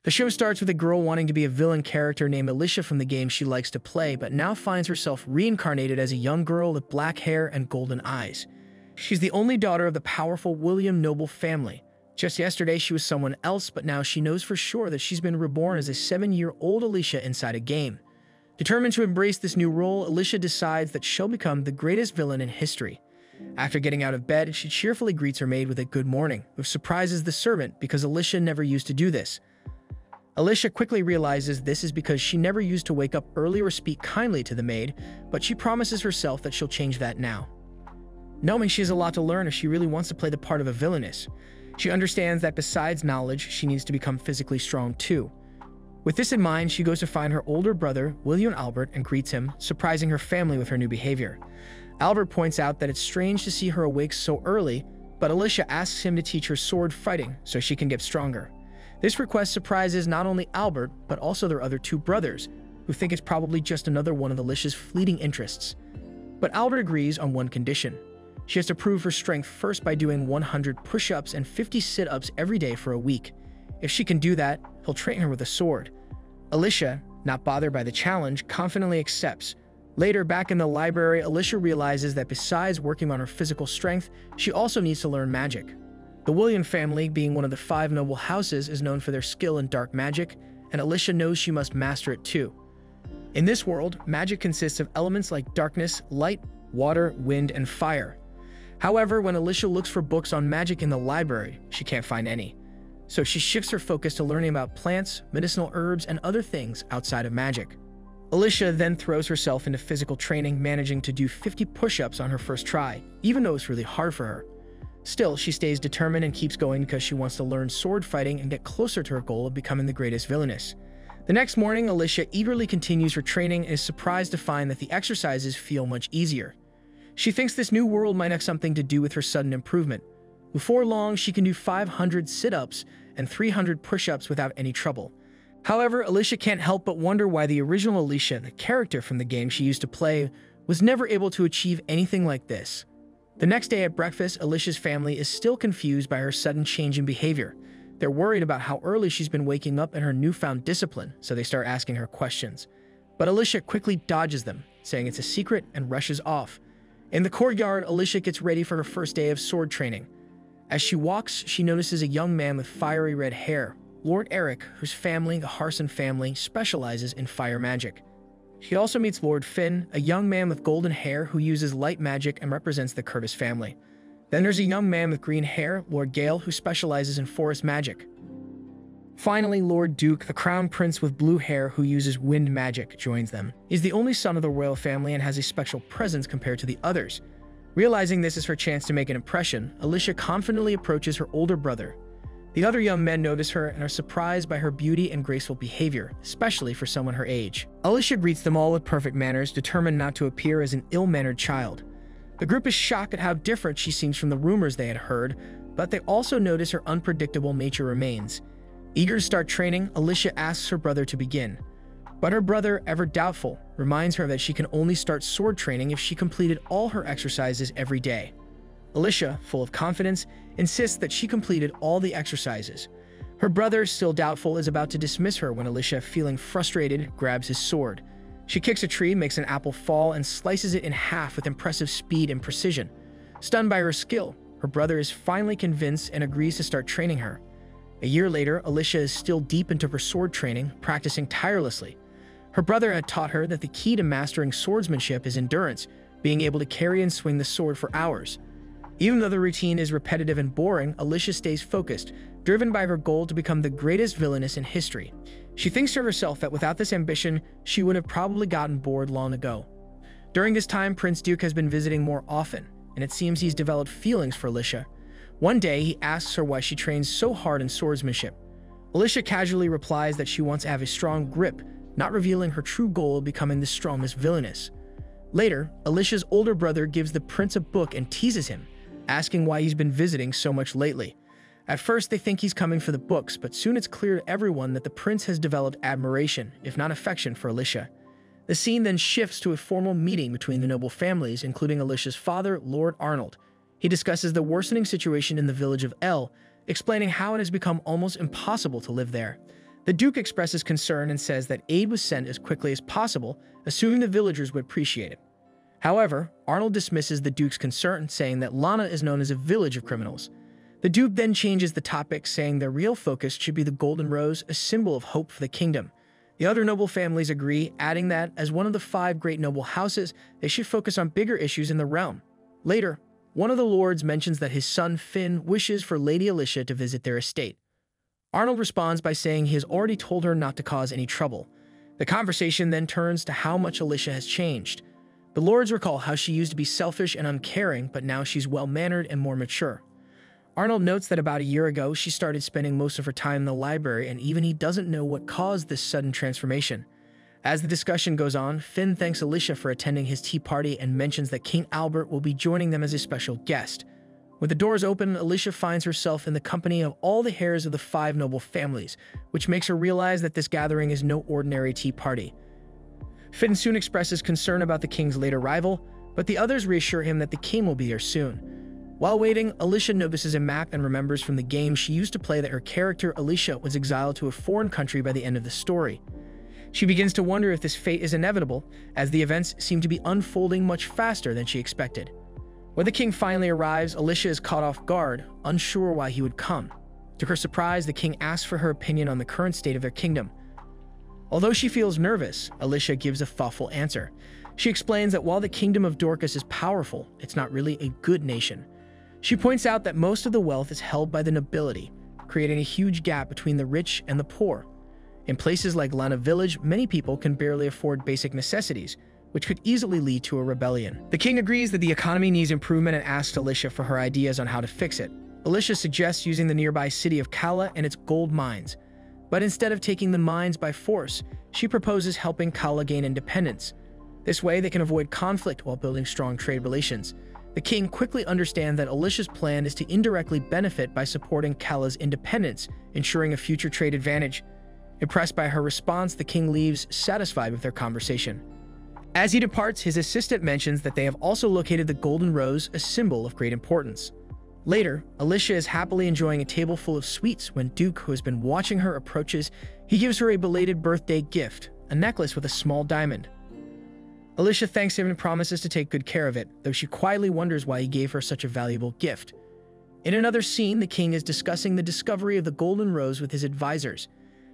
The show starts with a girl wanting to be a villain character named Alicia from the game she likes to play, but now finds herself reincarnated as a young girl with black hair and golden eyes. She's the only daughter of the powerful William noble family. Just yesterday she was someone else, but now she knows for sure that she's been reborn as a 7-year-old Alicia inside a game. Determined to embrace this new role, Alicia decides that she'll become the greatest villain in history. After getting out of bed, she cheerfully greets her maid with a good morning, which surprises the servant because Alicia never used to do this. Alicia quickly realizes this is because she never used to wake up early or speak kindly to the maid, but she promises herself that she'll change that now. Knowing she has a lot to learn if she really wants to play the part of a villainess, she understands that besides knowledge, she needs to become physically strong too. With this in mind, she goes to find her older brother, William Albert, and greets him, surprising her family with her new behavior. Albert points out that it's strange to see her awake so early, but Alicia asks him to teach her sword fighting so she can get stronger. This request surprises not only Albert, but also their other 2 brothers, who think it's probably just another one of Alicia's fleeting interests. But Albert agrees on one condition. She has to prove her strength first by doing 100 push-ups and 50 sit-ups every day for a week. If she can do that, he'll train her with a sword. Alicia, not bothered by the challenge, confidently accepts. Later, back in the library, Alicia realizes that besides working on her physical strength, she also needs to learn magic. The William family, being one of the 5 noble houses, is known for their skill in dark magic, and Alicia knows she must master it too. In this world, magic consists of elements like darkness, light, water, wind, and fire. However, when Alicia looks for books on magic in the library, she can't find any. So she shifts her focus to learning about plants, medicinal herbs, and other things outside of magic. Alicia then throws herself into physical training, managing to do 50 push-ups on her first try, even though it's really hard for her. Still, she stays determined and keeps going because she wants to learn sword fighting and get closer to her goal of becoming the greatest villainess. The next morning, Alicia eagerly continues her training and is surprised to find that the exercises feel much easier. She thinks this new world might have something to do with her sudden improvement. Before long, she can do 500 sit-ups and 300 push-ups without any trouble. However, Alicia can't help but wonder why the original Alicia, the character from the game she used to play, was never able to achieve anything like this. The next day at breakfast, Alicia's family is still confused by her sudden change in behavior. They're worried about how early she's been waking up and her newfound discipline, so they start asking her questions. But Alicia quickly dodges them, saying it's a secret, and rushes off. In the courtyard, Alicia gets ready for her first day of sword training. As she walks, she notices a young man with fiery red hair, Lord Eric, whose family, the Harson family, specializes in fire magic. She also meets Lord Finn, a young man with golden hair who uses light magic and represents the Curtis family. Then there's a young man with green hair, Lord Gale, who specializes in forest magic. Finally, Lord Duke, the crown prince with blue hair who uses wind magic, joins them. He's the only son of the royal family and has a special presence compared to the others. Realizing this is her chance to make an impression, Alicia confidently approaches her older brother. The other young men notice her and are surprised by her beauty and graceful behavior, especially for someone her age. Alicia greets them all with perfect manners, determined not to appear as an ill-mannered child. The group is shocked at how different she seems from the rumors they had heard, but they also notice her unpredictable nature remains. Eager to start training, Alicia asks her brother to begin. But her brother, ever doubtful, reminds her that she can only start sword training if she completed all her exercises every day. Alicia, full of confidence, insists that she completed all the exercises. Her brother, still doubtful, is about to dismiss her when Alicia, feeling frustrated, grabs his sword. She kicks a tree, makes an apple fall, and slices it in half with impressive speed and precision. Stunned by her skill, her brother is finally convinced and agrees to start training her. A year later, Alicia is still deep into her sword training, practicing tirelessly. Her brother had taught her that the key to mastering swordsmanship is endurance, being able to carry and swing the sword for hours. Even though the routine is repetitive and boring, Alicia stays focused, driven by her goal to become the greatest villainess in history. She thinks to herself that without this ambition, she would have probably gotten bored long ago. During this time, Prince Duke has been visiting more often, and it seems he's developed feelings for Alicia. One day, he asks her why she trains so hard in swordsmanship. Alicia casually replies that she wants to have a strong grip, not revealing her true goal of becoming the strongest villainess. Later, Alicia's older brother gives the prince a book and teases him, asking why he's been visiting so much lately. At first, they think he's coming for the books, but soon it's clear to everyone that the prince has developed admiration, if not affection, for Alicia. The scene then shifts to a formal meeting between the noble families, including Alicia's father, Lord Arnold. He discusses the worsening situation in the village of L, explaining how it has become almost impossible to live there. The Duke expresses concern and says that aid was sent as quickly as possible, assuming the villagers would appreciate it. However, Arnold dismisses the Duke's concern, saying that Lana is known as a village of criminals. The Duke then changes the topic, saying their real focus should be the Golden Rose, a symbol of hope for the kingdom. The other noble families agree, adding that, as one of the 5 great noble houses, they should focus on bigger issues in the realm. Later, one of the lords mentions that his son Finn wishes for Lady Alicia to visit their estate. Arnold responds by saying he has already told her not to cause any trouble. The conversation then turns to how much Alicia has changed. The lords recall how she used to be selfish and uncaring, but now she's well-mannered and more mature. Arnold notes that about a year ago, she started spending most of her time in the library, and even he doesn't know what caused this sudden transformation. As the discussion goes on, Finn thanks Alicia for attending his tea party and mentions that King Albert will be joining them as a special guest. With the doors open, Alicia finds herself in the company of all the heirs of the 5 noble families, which makes her realize that this gathering is no ordinary tea party. Finn soon expresses concern about the king's late arrival, but the others reassure him that the king will be there soon. While waiting, Alicia notices a map and remembers from the game she used to play that her character, Alicia, was exiled to a foreign country by the end of the story. She begins to wonder if this fate is inevitable, as the events seem to be unfolding much faster than she expected. When the king finally arrives, Alicia is caught off guard, unsure why he would come. To her surprise, the king asks for her opinion on the current state of their kingdom. Although she feels nervous, Alicia gives a thoughtful answer. She explains that while the kingdom of Dorcas is powerful, it's not really a good nation. She points out that most of the wealth is held by the nobility, creating a huge gap between the rich and the poor. In places like Lana Village, many people can barely afford basic necessities, which could easily lead to a rebellion. The king agrees that the economy needs improvement and asks Alicia for her ideas on how to fix it. Alicia suggests using the nearby city of Kala and its gold mines. But instead of taking the mines by force, she proposes helping Kala gain independence. This way, they can avoid conflict while building strong trade relations. The king quickly understands that Alicia's plan is to indirectly benefit by supporting Kala's independence, ensuring a future trade advantage. Impressed by her response, the king leaves, satisfied with their conversation. As he departs, his assistant mentions that they have also located the Golden Rose, a symbol of great importance. Later, Alicia is happily enjoying a table full of sweets when Duke, who has been watching her, approaches. He gives her a belated birthday gift, a necklace with a small diamond. Alicia thanks him and promises to take good care of it, though she quietly wonders why he gave her such a valuable gift. In another scene, the king is discussing the discovery of the Golden Rose with his advisors.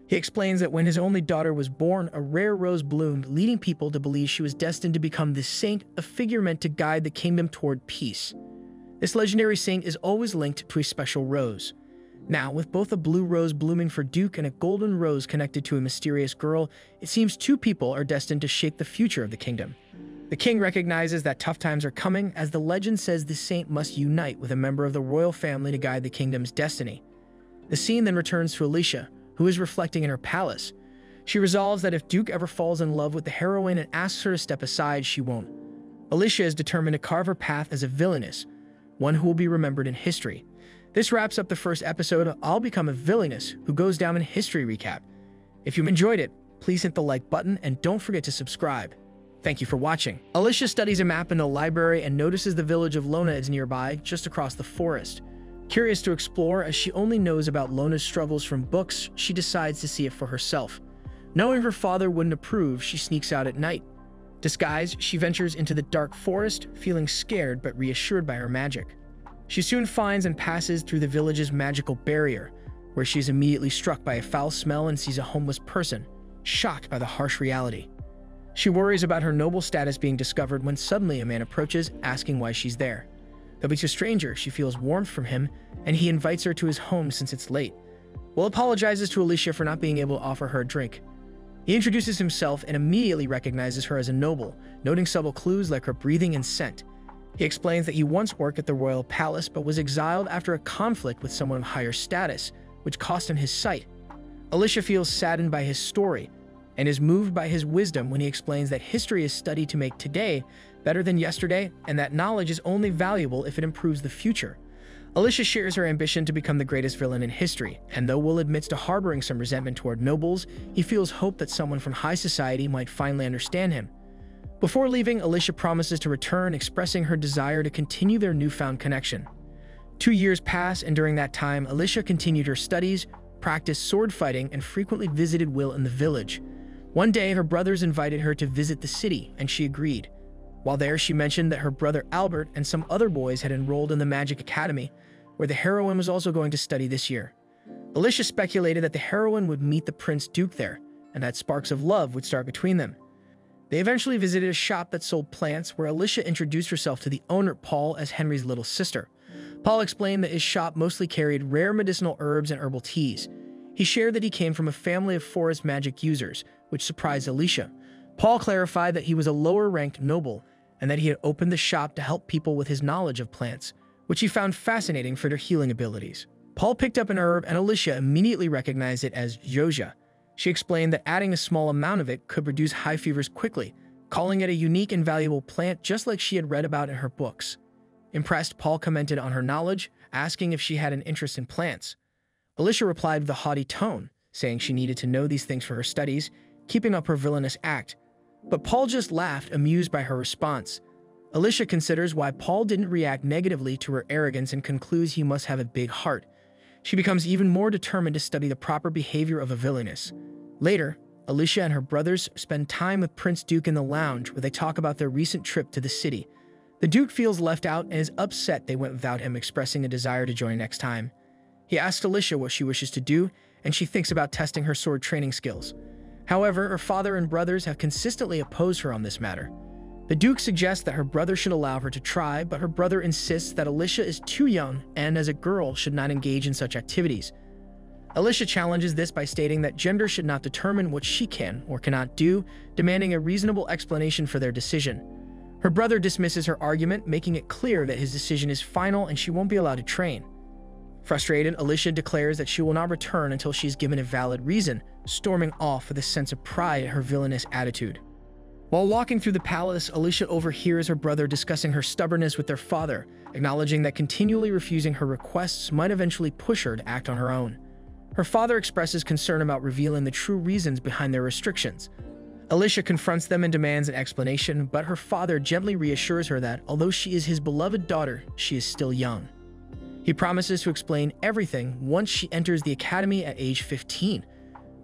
He explains that when his only daughter was born, a rare rose bloomed, leading people to believe she was destined to become the saint, a figure meant to guide the kingdom toward peace. This legendary saint is always linked to a special rose. Now, with both a blue rose blooming for Duke and a golden rose connected to a mysterious girl, it seems 2 people are destined to shape the future of the kingdom. The king recognizes that tough times are coming, as the legend says the saint must unite with a member of the royal family to guide the kingdom's destiny. The scene then returns to Alicia, who is reflecting in her palace. She resolves that if Duke ever falls in love with the heroine and asks her to step aside, she won't. Alicia is determined to carve her path as a villainess, one who will be remembered in history. This wraps up the first episode of I'll Become a Villainess, who goes down in history recap. If you enjoyed it, please hit the like button and don't forget to subscribe. Thank you for watching. Alicia studies a map in the library and notices the village of Lona is nearby, just across the forest. Curious to explore, as she only knows about Lona's struggles from books, she decides to see it for herself. Knowing her father wouldn't approve, she sneaks out at night. Disguised, she ventures into the dark forest, feeling scared but reassured by her magic. She soon finds and passes through the village's magical barrier, where she is immediately struck by a foul smell and sees a homeless person, shocked by the harsh reality. She worries about her noble status being discovered when suddenly a man approaches, asking why she's there. Though he's a stranger, she feels warmth from him, and he invites her to his home since it's late. Will apologizes to Alicia for not being able to offer her a drink. He introduces himself and immediately recognizes her as a noble, noting subtle clues like her breathing and scent. He explains that he once worked at the royal palace but was exiled after a conflict with someone of higher status, which cost him his sight. Alicia feels saddened by his story and is moved by his wisdom when he explains that history is studied to make today better than yesterday, and that knowledge is only valuable if it improves the future. Alicia shares her ambition to become the greatest villain in history, and though Will admits to harboring some resentment toward nobles, he feels hope that someone from high society might finally understand him. Before leaving, Alicia promises to return, expressing her desire to continue their newfound connection. 2 years pass, and during that time, Alicia continued her studies, practiced sword fighting and frequently visited Will in the village. One day, her brothers invited her to visit the city, and she agreed. While there, she mentioned that her brother Albert and some other boys had enrolled in the Magic Academy, where the heroine was also going to study this year. Alicia speculated that the heroine would meet the Prince Duke there, and that sparks of love would start between them. They eventually visited a shop that sold plants, where Alicia introduced herself to the owner, Paul, as Henry's little sister. Paul explained that his shop mostly carried rare medicinal herbs and herbal teas. He shared that he came from a family of forest magic users, which surprised Alicia. Paul clarified that he was a lower-ranked noble, and that he had opened the shop to help people with his knowledge of plants, which he found fascinating for their healing abilities. Paul picked up an herb, and Alicia immediately recognized it as Joja. She explained that adding a small amount of it could reduce high fevers quickly, calling it a unique and valuable plant just like she had read about in her books. Impressed, Paul commented on her knowledge, asking if she had an interest in plants. Alicia replied with a haughty tone, saying she needed to know these things for her studies, keeping up her villainous act. But Paul just laughed, amused by her response. Alicia considers why Paul didn't react negatively to her arrogance and concludes he must have a big heart. She becomes even more determined to study the proper behavior of a villainess. Later, Alicia and her brothers spend time with Prince Duke in the lounge, where they talk about their recent trip to the city. The Duke feels left out and is upset they went without him, expressing a desire to join next time. He asks Alicia what she wishes to do, and she thinks about testing her sword training skills. However, her father and brothers have consistently opposed her on this matter. The Duke suggests that her brother should allow her to try, but her brother insists that Alicia is too young and, as a girl, should not engage in such activities. Alicia challenges this by stating that gender should not determine what she can or cannot do, demanding a reasonable explanation for their decision. Her brother dismisses her argument, making it clear that his decision is final and she won't be allowed to train. Frustrated, Alicia declares that she will not return until she is given a valid reason, storming off with a sense of pride at her villainous attitude. While walking through the palace, Alicia overhears her brother discussing her stubbornness with their father, acknowledging that continually refusing her requests might eventually push her to act on her own. Her father expresses concern about revealing the true reasons behind their restrictions. Alicia confronts them and demands an explanation, but her father gently reassures her that, although she is his beloved daughter, she is still young. He promises to explain everything once she enters the academy at age 15.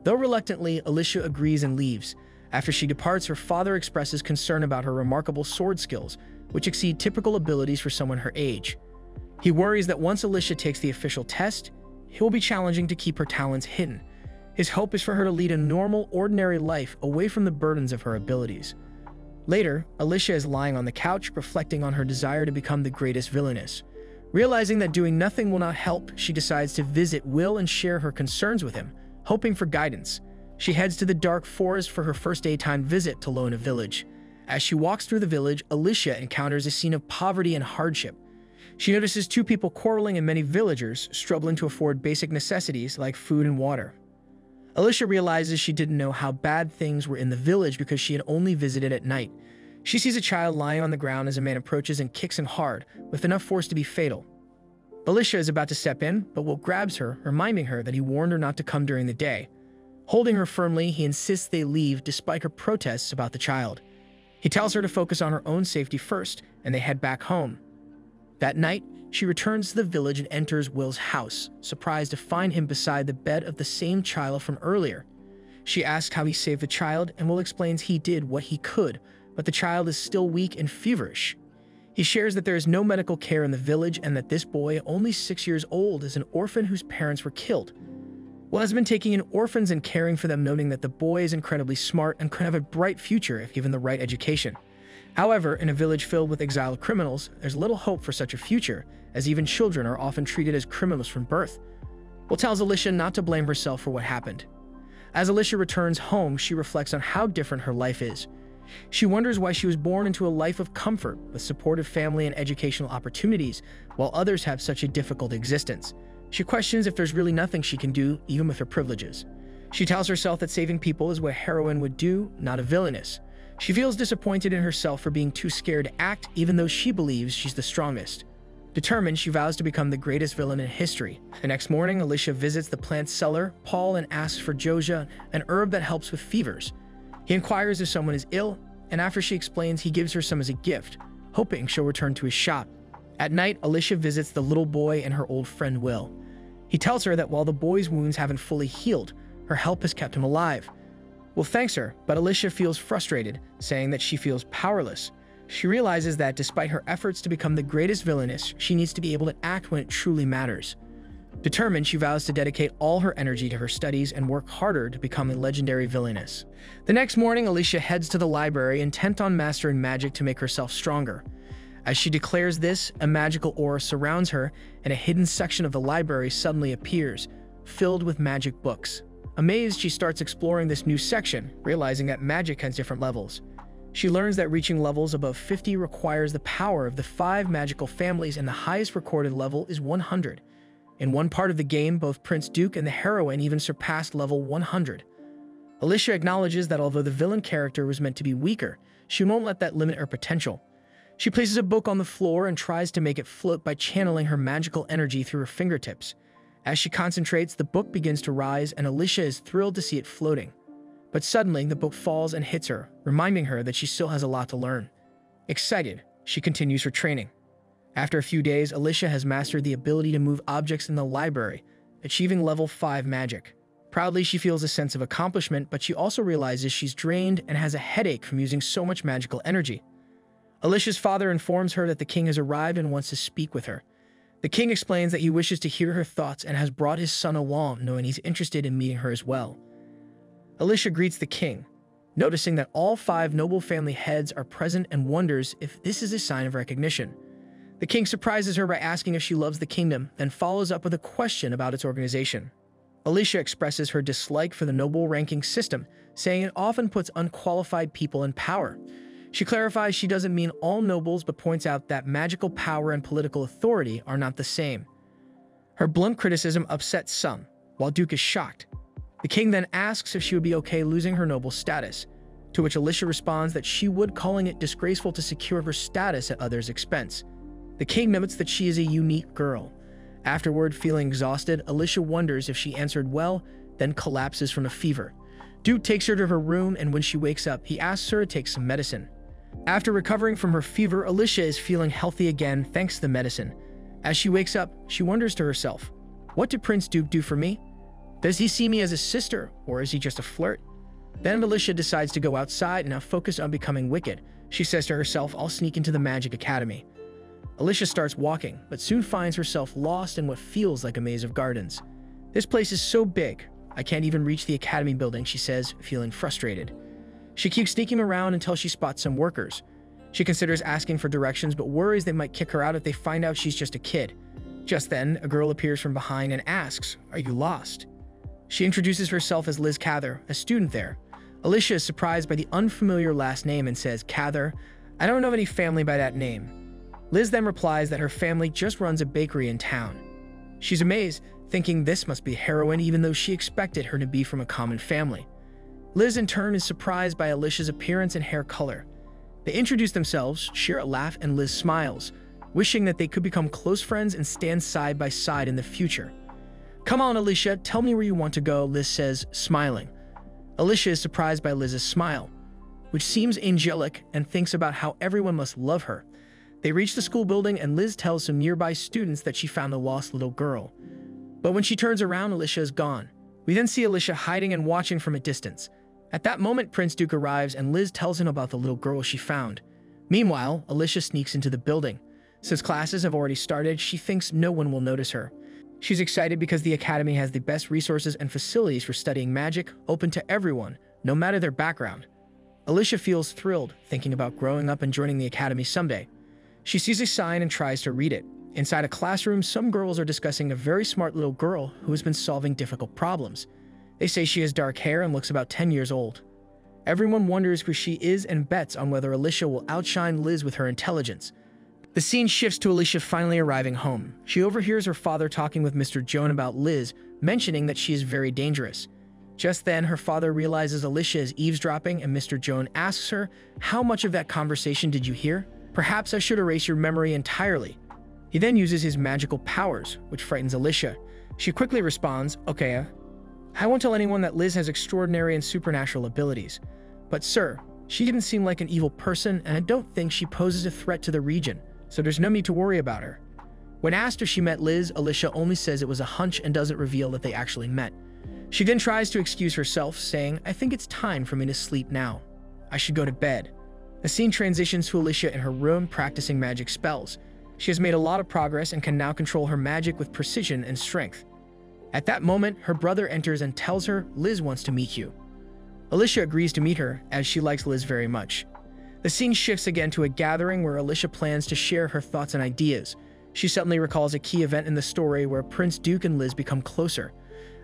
Though reluctantly, Alicia agrees and leaves. After she departs, her father expresses concern about her remarkable sword skills, which exceed typical abilities for someone her age. He worries that once Alicia takes the official test, it will be challenging to keep her talents hidden. His hope is for her to lead a normal, ordinary life away from the burdens of her abilities. Later, Alicia is lying on the couch, reflecting on her desire to become the greatest villainess. Realizing that doing nothing will not help, she decides to visit Will and share her concerns with him, hoping for guidance. She heads to the dark forest for her first daytime visit to Lona Village. As she walks through the village, Alicia encounters a scene of poverty and hardship. She notices two people quarreling and many villagers struggling to afford basic necessities like food and water. Alicia realizes she didn't know how bad things were in the village because she had only visited at night. She sees a child lying on the ground as a man approaches and kicks him hard, with enough force to be fatal. Alicia is about to step in, but Will grabs her, reminding her that he warned her not to come during the day. Holding her firmly, he insists they leave despite her protests about the child. He tells her to focus on her own safety first, and they head back home. That night, she returns to the village and enters Will's house, surprised to find him beside the bed of the same child from earlier. She asks how he saved the child, and Will explains he did what he could, but the child is still weak and feverish. He shares that there is no medical care in the village and that this boy, only 6 years old, is an orphan whose parents were killed. Will has been taking in orphans and caring for them, noting that the boy is incredibly smart and could have a bright future if given the right education. However, in a village filled with exiled criminals, there's little hope for such a future, as even children are often treated as criminals from birth. Will tells Alicia not to blame herself for what happened. As Alicia returns home, she reflects on how different her life is. She wonders why she was born into a life of comfort with supportive family and educational opportunities, while others have such a difficult existence. She questions if there's really nothing she can do, even with her privileges. She tells herself that saving people is what a heroine would do, not a villainess. She feels disappointed in herself for being too scared to act, even though she believes she's the strongest. Determined, she vows to become the greatest villain in history. The next morning, Alicia visits the plant seller, Paul, and asks for Joja, an herb that helps with fevers. He inquires if someone is ill, and after she explains, he gives her some as a gift, hoping she'll return to his shop. At night, Alicia visits the little boy and her old friend Will. He tells her that while the boy's wounds haven't fully healed, her help has kept him alive. Will thanks her, but Alicia feels frustrated, saying that she feels powerless. She realizes that despite her efforts to become the greatest villainess, she needs to be able to act when it truly matters. Determined, she vows to dedicate all her energy to her studies and work harder to become a legendary villainess. The next morning, Alicia heads to the library, intent on mastering magic to make herself stronger. As she declares this, a magical aura surrounds her, and a hidden section of the library suddenly appears, filled with magic books. Amazed, she starts exploring this new section, realizing that magic has different levels. She learns that reaching levels above 50 requires the power of the 5 magical families, and the highest recorded level is 100. In one part of the game, both Prince Duke and the heroine even surpassed level 100. Alicia acknowledges that although the villain character was meant to be weaker, she won't let that limit her potential. She places a book on the floor and tries to make it float by channeling her magical energy through her fingertips. As she concentrates, the book begins to rise, and Alicia is thrilled to see it floating. But suddenly, the book falls and hits her, reminding her that she still has a lot to learn. Excited, she continues her training. After a few days, Alicia has mastered the ability to move objects in the library, achieving level 5 magic. Proudly, she feels a sense of accomplishment, but she also realizes she's drained and has a headache from using so much magical energy. Alicia's father informs her that the king has arrived and wants to speak with her. The king explains that he wishes to hear her thoughts and has brought his son along, knowing he's interested in meeting her as well. Alicia greets the king, noticing that all 5 noble family heads are present, and wonders if this is a sign of recognition. The king surprises her by asking if she loves the kingdom, then follows up with a question about its organization. Alicia expresses her dislike for the noble ranking system, saying it often puts unqualified people in power. She clarifies she doesn't mean all nobles, but points out that magical power and political authority are not the same. Her blunt criticism upsets some, while Duke is shocked. The king then asks if she would be okay losing her noble status, to which Alicia responds that she would, calling it disgraceful to secure her status at others' expense. The king notes that she is a unique girl. Afterward, feeling exhausted, Alicia wonders if she answered well, then collapses from a fever. Duke takes her to her room, and when she wakes up, he asks her to take some medicine. After recovering from her fever, Alicia is feeling healthy again thanks to the medicine. As she wakes up, she wonders to herself, what did Prince Duke do for me? Does he see me as a sister, or is he just a flirt? Then Alicia decides to go outside and now focus on becoming wicked. She says to herself, I'll sneak into the Magic Academy. Alicia starts walking, but soon finds herself lost in what feels like a maze of gardens. This place is so big, I can't even reach the academy building, she says, feeling frustrated. She keeps sneaking around until she spots some workers. She considers asking for directions, but worries they might kick her out if they find out she's just a kid. Just then, a girl appears from behind and asks, Are you lost? She introduces herself as Liz Cather, a student there. Alicia is surprised by the unfamiliar last name and says, Cather, I don't know of any family by that name. Liz then replies that her family just runs a bakery in town. She's amazed, thinking this must be Heroine, even though she expected her to be from a common family. Liz, in turn, is surprised by Alicia's appearance and hair color. They introduce themselves, share a laugh, and Liz smiles, wishing that they could become close friends and stand side by side in the future. Come on, Alicia, tell me where you want to go, Liz says, smiling. Alicia is surprised by Liz's smile, which seems angelic, and thinks about how everyone must love her. They reach the school building, and Liz tells some nearby students that she found the lost little girl. But when she turns around, Alicia is gone. We then see Alicia hiding and watching from a distance. At that moment, Prince Duke arrives, and Liz tells him about the little girl she found. Meanwhile, Alicia sneaks into the building. Since classes have already started, she thinks no one will notice her. She's excited because the academy has the best resources and facilities for studying magic, open to everyone, no matter their background. Alicia feels thrilled, thinking about growing up and joining the academy someday. She sees a sign and tries to read it. Inside a classroom, some girls are discussing a very smart little girl who has been solving difficult problems. They say she has dark hair and looks about 10 years old. Everyone wonders who she is and bets on whether Alicia will outshine Liz with her intelligence. The scene shifts to Alicia finally arriving home. She overhears her father talking with Mr. Joan about Liz, mentioning that she is very dangerous. Just then, her father realizes Alicia is eavesdropping, and Mr. Joan asks her, How much of that conversation did you hear? Perhaps I should erase your memory entirely. He then uses his magical powers, which frightens Alicia. She quickly responds, Okay, I won't tell anyone that Liz has extraordinary and supernatural abilities. But sir, she didn't seem like an evil person, and I don't think she poses a threat to the region, so there's no need to worry about her. When asked if she met Liz, Alicia only says it was a hunch and doesn't reveal that they actually met. She then tries to excuse herself, saying, "I think it's time for me to sleep now. I should go to bed." The scene transitions to Alicia in her room practicing magic spells. She has made a lot of progress and can now control her magic with precision and strength. At that moment, her brother enters and tells her Liz wants to meet you. Alicia agrees to meet her, as she likes Liz very much. The scene shifts again to a gathering where Alicia plans to share her thoughts and ideas. She suddenly recalls a key event in the story where Prince Duke and Liz become closer.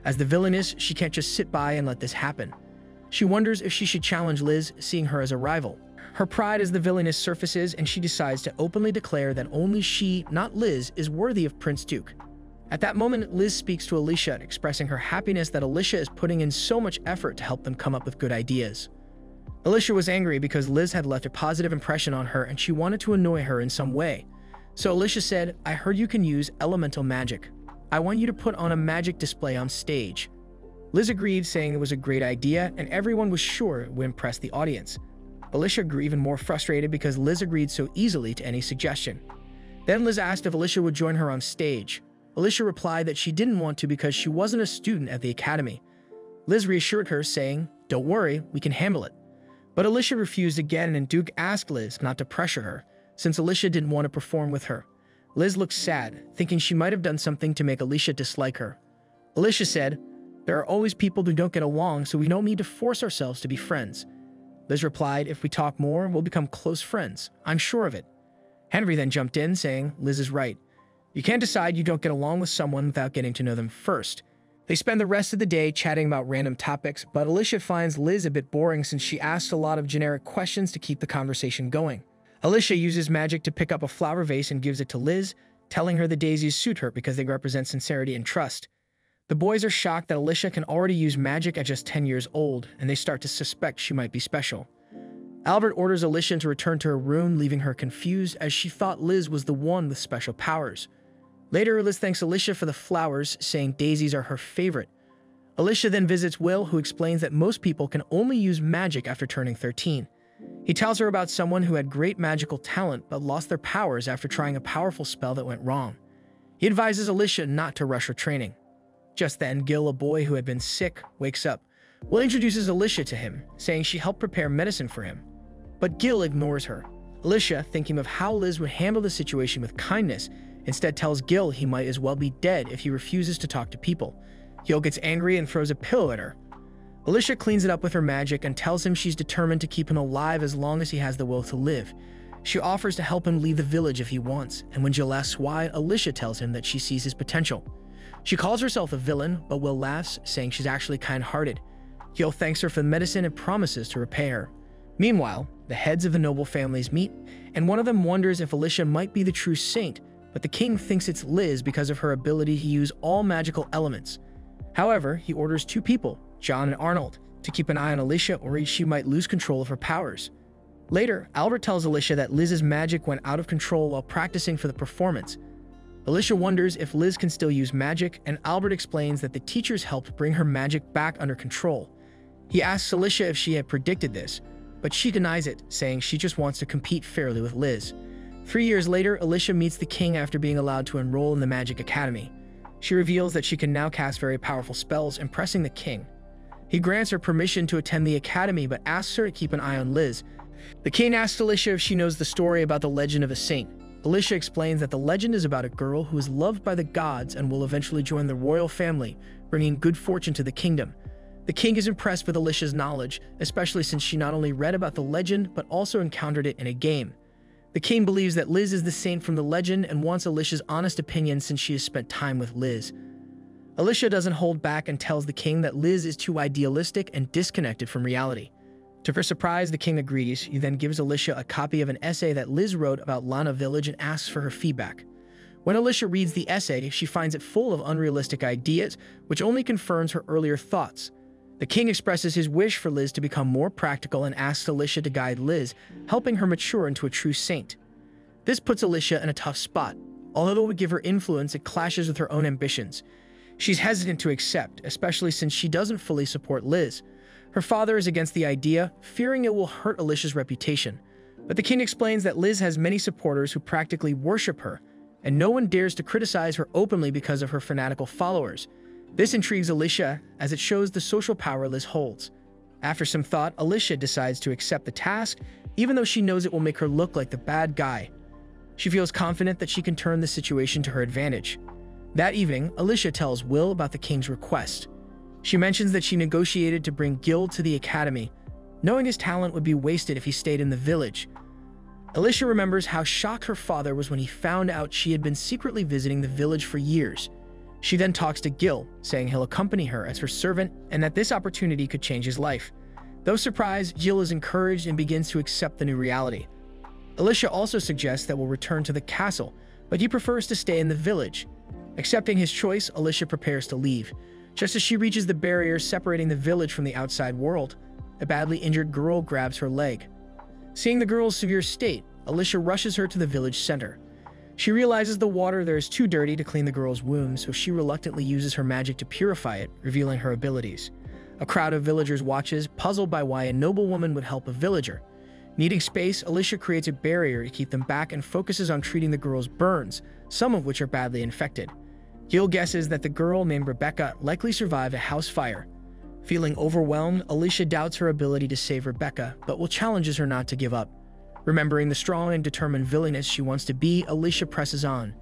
As the Villainess, she can't just sit by and let this happen. She wonders if she should challenge Liz, seeing her as a rival. Her pride as the Villainess surfaces, and she decides to openly declare that only she, not Liz, is worthy of Prince Duke. At that moment, Liz speaks to Alicia, expressing her happiness that Alicia is putting in so much effort to help them come up with good ideas. Alicia was angry because Liz had left a positive impression on her and she wanted to annoy her in some way. So Alicia said, "I heard you can use elemental magic. I want you to put on a magic display on stage." Liz agreed, saying it was a great idea and everyone was sure it would impress the audience. Alicia grew even more frustrated because Liz agreed so easily to any suggestion. Then Liz asked if Alicia would join her on stage. Alicia replied that she didn't want to because she wasn't a student at the academy. Liz reassured her, saying, "Don't worry, we can handle it." But Alicia refused again and Duke asked Liz not to pressure her, since Alicia didn't want to perform with her. Liz looked sad, thinking she might have done something to make Alicia dislike her. Alicia said, "There are always people who don't get along, so we don't need to force ourselves to be friends." Liz replied, "If we talk more, we'll become close friends. I'm sure of it." Henry then jumped in, saying, "Liz is right. You can't decide you don't get along with someone without getting to know them first." They spend the rest of the day chatting about random topics, but Alicia finds Liz a bit boring since she asks a lot of generic questions to keep the conversation going. Alicia uses magic to pick up a flower vase and gives it to Liz, telling her the daisies suit her because they represent sincerity and trust. The boys are shocked that Alicia can already use magic at just 10 years old, and they start to suspect she might be special. Albert orders Alicia to return to her room, leaving her confused as she thought Liz was the one with special powers. Later, Liz thanks Alicia for the flowers, saying daisies are her favorite. Alicia then visits Will, who explains that most people can only use magic after turning 13. He tells her about someone who had great magical talent but lost their powers after trying a powerful spell that went wrong. He advises Alicia not to rush her training. Just then, Gil, a boy who had been sick, wakes up. Will introduces Alicia to him, saying she helped prepare medicine for him. But Gil ignores her. Alicia, thinking of how Liz would handle the situation with kindness, instead tells Gil he might as well be dead if he refuses to talk to people. Gil gets angry and throws a pillow at her. Alicia cleans it up with her magic and tells him she's determined to keep him alive as long as he has the will to live. She offers to help him leave the village if he wants, and when Gil asks why, Alicia tells him that she sees his potential. She calls herself a villain, but Will laughs, saying she's actually kind-hearted. Gil thanks her for the medicine and promises to repay her. Meanwhile, the heads of the noble families meet, and one of them wonders if Alicia might be the true saint, but the king thinks it's Liz because of her ability to use all magical elements. However, he orders two people, John and Arnold, to keep an eye on Alicia or she might lose control of her powers. Later, Albert tells Alicia that Liz's magic went out of control while practicing for the performance. Alicia wonders if Liz can still use magic, and Albert explains that the teachers helped bring her magic back under control. He asks Alicia if she had predicted this, but she denies it, saying she just wants to compete fairly with Liz. 3 years later, Alicia meets the king after being allowed to enroll in the Magic Academy. She reveals that she can now cast very powerful spells, impressing the king. He grants her permission to attend the academy, but asks her to keep an eye on Liz. The king asks Alicia if she knows the story about the legend of a saint. Alicia explains that the legend is about a girl who is loved by the gods and will eventually join the royal family, bringing good fortune to the kingdom. The king is impressed with Alicia's knowledge, especially since she not only read about the legend, but also encountered it in a game. The king believes that Liz is the saint from the legend and wants Alicia's honest opinion since she has spent time with Liz. Alicia doesn't hold back and tells the king that Liz is too idealistic and disconnected from reality. To her surprise, the king agrees. He then gives Alicia a copy of an essay that Liz wrote about Lana Village and asks for her feedback. When Alicia reads the essay, she finds it full of unrealistic ideas, which only confirms her earlier thoughts. The king expresses his wish for Liz to become more practical and asks Alicia to guide Liz, helping her mature into a true saint. This puts Alicia in a tough spot. Although it would give her influence, it clashes with her own ambitions. She's hesitant to accept, especially since she doesn't fully support Liz. Her father is against the idea, fearing it will hurt Alicia's reputation. But the king explains that Liz has many supporters who practically worship her, and no one dares to criticize her openly because of her fanatical followers. This intrigues Alicia, as it shows the social power Liz holds. After some thought, Alicia decides to accept the task, even though she knows it will make her look like the bad guy. She feels confident that she can turn the situation to her advantage. That evening, Alicia tells Will about the king's request. She mentions that she negotiated to bring Gil to the academy, knowing his talent would be wasted if he stayed in the village. Alicia remembers how shocked her father was when he found out she had been secretly visiting the village for years. She then talks to Gil, saying he'll accompany her as her servant and that this opportunity could change his life. Though surprised, Gil is encouraged and begins to accept the new reality. Alicia also suggests that we'll return to the castle, but he prefers to stay in the village. Accepting his choice, Alicia prepares to leave. Just as she reaches the barrier separating the village from the outside world, a badly injured girl grabs her leg. Seeing the girl's severe state, Alicia rushes her to the village center. She realizes the water there is too dirty to clean the girl's wound, so she reluctantly uses her magic to purify it, revealing her abilities. A crowd of villagers watches, puzzled by why a noblewoman would help a villager. Needing space, Alicia creates a barrier to keep them back and focuses on treating the girl's burns, some of which are badly infected. Gil guesses that the girl named Rebecca likely survived a house fire. Feeling overwhelmed, Alicia doubts her ability to save Rebecca, but Will challenges her not to give up. Remembering the strong and determined villainess she wants to be, Alicia presses on.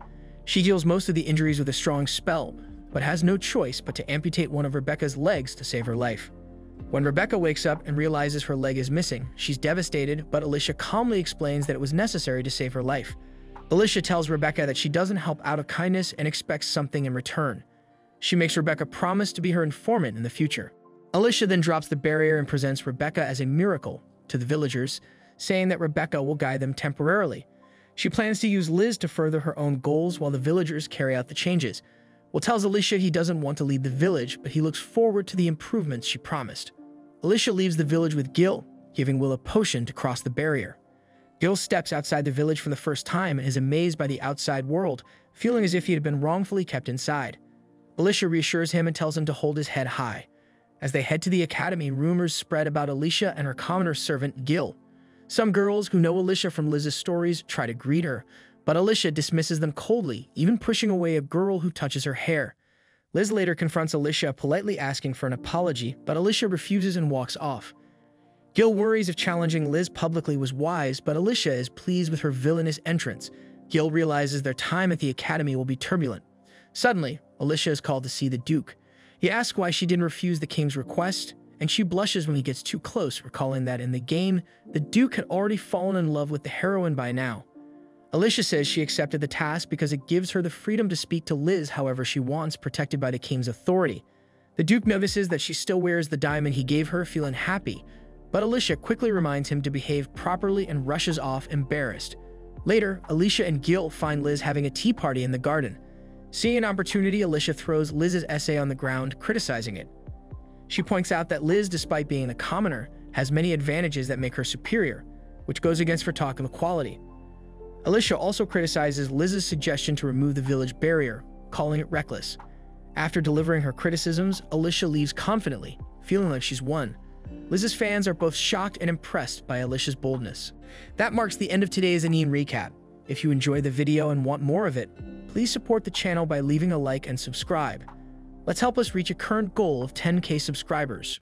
She deals most of the injuries with a strong spell, but has no choice but to amputate one of Rebecca's legs to save her life. When Rebecca wakes up and realizes her leg is missing, she's devastated, but Alicia calmly explains that it was necessary to save her life. Alicia tells Rebecca that she doesn't help out of kindness and expects something in return. She makes Rebecca promise to be her informant in the future. Alicia then drops the barrier and presents Rebecca as a miracle to the villagers, saying that Rebecca will guide them temporarily. She plans to use Liz to further her own goals while the villagers carry out the changes. Will tells Alicia he doesn't want to lead the village, but he looks forward to the improvements she promised. Alicia leaves the village with Gil, giving Will a potion to cross the barrier. Gil steps outside the village for the first time and is amazed by the outside world, feeling as if he had been wrongfully kept inside. Alicia reassures him and tells him to hold his head high. As they head to the academy, rumors spread about Alicia and her commoner servant, Gil. Some girls who know Alicia from Liz's stories try to greet her, but Alicia dismisses them coldly, even pushing away a girl who touches her hair. Liz later confronts Alicia, politely asking for an apology, but Alicia refuses and walks off. Gil worries if challenging Liz publicly was wise, but Alicia is pleased with her villainous entrance. Gil realizes their time at the academy will be turbulent. Suddenly, Alicia is called to see the Duke. He asks why she didn't refuse the king's request, and she blushes when he gets too close, recalling that in the game, the Duke had already fallen in love with the heroine by now. Alicia says she accepted the task because it gives her the freedom to speak to Liz however she wants, protected by the king's authority. The Duke notices that she still wears the diamond he gave her, feeling happy, but Alicia quickly reminds him to behave properly and rushes off, embarrassed. Later, Alicia and Gil find Liz having a tea party in the garden. Seeing an opportunity, Alicia throws Liz's essay on the ground, criticizing it. She points out that Liz, despite being a commoner, has many advantages that make her superior, which goes against her talk of equality. Alicia also criticizes Liz's suggestion to remove the village barrier, calling it reckless. After delivering her criticisms, Alicia leaves confidently, feeling like she's won. Liz's fans are both shocked and impressed by Alicia's boldness. That marks the end of today's anime recap. If you enjoyed the video and want more of it, please support the channel by leaving a like and subscribe. Let's help us reach a current goal of 10K subscribers.